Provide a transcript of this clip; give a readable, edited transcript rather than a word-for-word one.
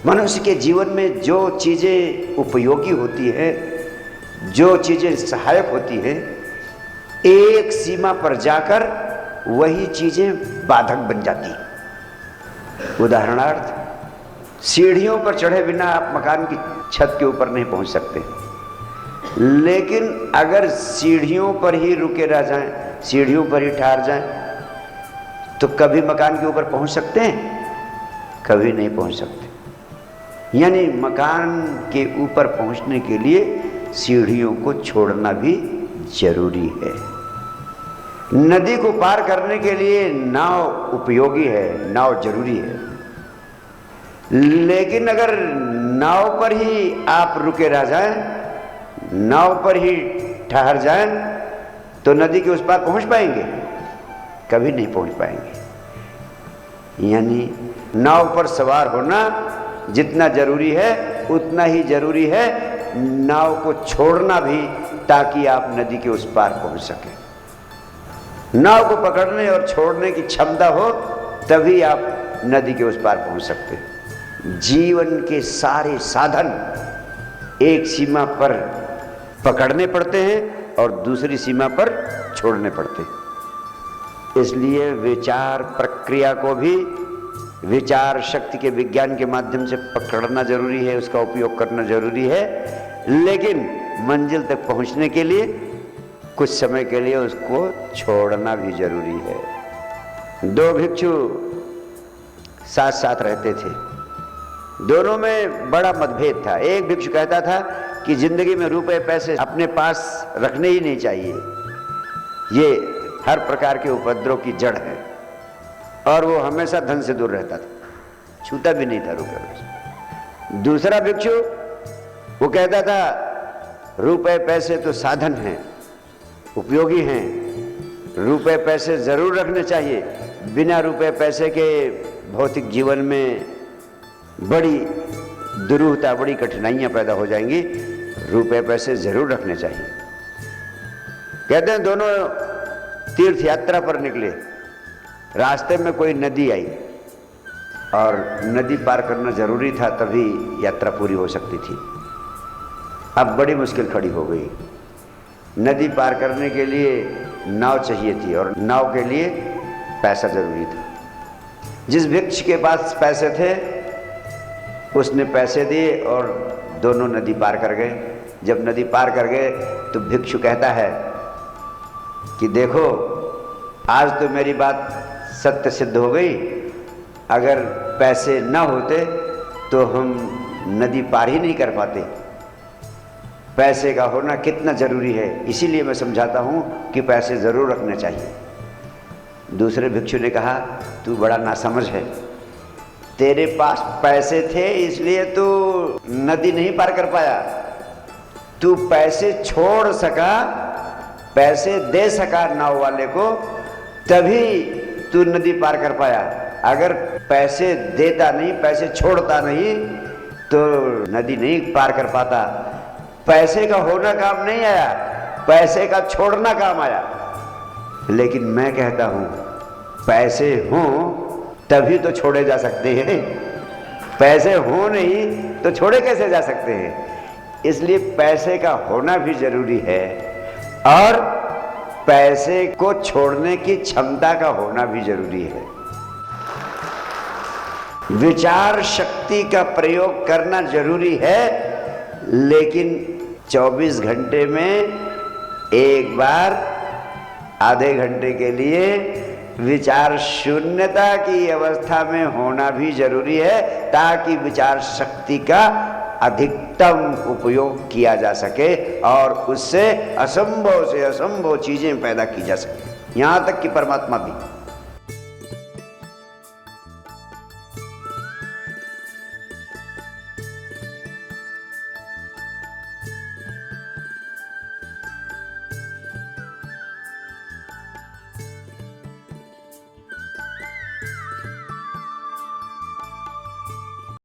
मनुष्य के जीवन में जो चीज़ें उपयोगी होती है, जो चीज़ें सहायक होती है, एक सीमा पर जाकर वही चीज़ें बाधक बन जाती हैं। उदाहरणार्थ, सीढ़ियों पर चढ़े बिना आप मकान की छत के ऊपर नहीं पहुंच सकते, लेकिन अगर सीढ़ियों पर ही रुके रह जाएं, सीढ़ियों पर ही ठहर जाएं, तो कभी मकान के ऊपर पहुंच सकते हैं? कभी नहीं पहुंच सकते। यानी मकान के ऊपर पहुंचने के लिए सीढ़ियों को छोड़ना भी जरूरी है। नदी को पार करने के लिए नाव उपयोगी है, नाव जरूरी है, लेकिन अगर नाव पर ही आप रुके रह जाएं, नाव पर ही ठहर जाएं, तो नदी के उस पार पहुंच पाएंगे? कभी नहीं पहुंच पाएंगे। यानी नाव पर सवार होना जितना जरूरी है, उतना ही जरूरी है नाव को छोड़ना भी, ताकि आप नदी के उस पार पहुंच सकें। नाव को पकड़ने और छोड़ने की क्षमता हो, तभी आप नदी के उस पार पहुंच सकते हैं। जीवन के सारे साधन एक सीमा पर पकड़ने पड़ते हैं और दूसरी सीमा पर छोड़ने पड़ते हैं। इसलिए विचार प्रक्रिया को भी विचार शक्ति के विज्ञान के माध्यम से पकड़ना जरूरी है, उसका उपयोग करना जरूरी है, लेकिन मंजिल तक पहुंचने के लिए कुछ समय के लिए उसको छोड़ना भी जरूरी है। दो भिक्षु साथ साथ रहते थे, दोनों में बड़ा मतभेद था। एक भिक्षु कहता था कि जिंदगी में रुपए पैसे अपने पास रखने ही नहीं चाहिए, ये हर प्रकार के उपद्रव की जड़ है, और वो हमेशा धन से दूर रहता था, छूता भी नहीं था रुपए पैसे। दूसरा भिक्षु वो कहता था रुपए पैसे तो साधन हैं, उपयोगी हैं, रुपए पैसे जरूर रखने चाहिए, बिना रुपए पैसे के भौतिक जीवन में बड़ी दुरूहता, बड़ी कठिनाइयां पैदा हो जाएंगी, रुपए पैसे जरूर रखने चाहिए। कहते हैं दोनों तीर्थ यात्रा पर निकले, रास्ते में कोई नदी आई और नदी पार करना जरूरी था, तभी यात्रा पूरी हो सकती थी। अब बड़ी मुश्किल खड़ी हो गई। नदी पार करने के लिए नाव चाहिए थी और नाव के लिए पैसा जरूरी था। जिस भिक्षु के पास पैसे थे उसने पैसे दिए और दोनों नदी पार कर गए। जब नदी पार कर गए तो भिक्षु कहता है कि देखो, आज तो मेरी बात सत्य सिद्ध हो गई, अगर पैसे ना होते तो हम नदी पार ही नहीं कर पाते। पैसे का होना कितना जरूरी है, इसीलिए मैं समझाता हूं कि पैसे जरूर रखने चाहिए। दूसरे भिक्षु ने कहा, तू बड़ा नासमझ है, तेरे पास पैसे थे इसलिए तू नदी नहीं पार कर पाया, तू पैसे छोड़ सका, पैसे दे सका नाव वाले को, तभी तू नदी पार कर पाया। अगर पैसे देता नहीं, पैसे छोड़ता नहीं, तो नदी नहीं पार कर पाता। पैसे का होना काम नहीं आया, पैसे का छोड़ना काम आया। लेकिन मैं कहता हूं पैसे हों तभी तो छोड़े जा सकते हैं, पैसे हो नहीं तो छोड़े कैसे जा सकते हैं। इसलिए पैसे का होना भी जरूरी है और पैसे को छोड़ने की क्षमता का होना भी जरूरी है। विचार शक्ति का प्रयोग करना जरूरी है, लेकिन 24 घंटे में एक बार आधे घंटे के लिए विचार शून्यता की अवस्था में होना भी जरूरी है, ताकि विचार शक्ति का अधिकतम उपयोग किया जा सके और उससे असंभव से असंभव चीजें पैदा की जा सके, यहां तक कि परमात्मा भी।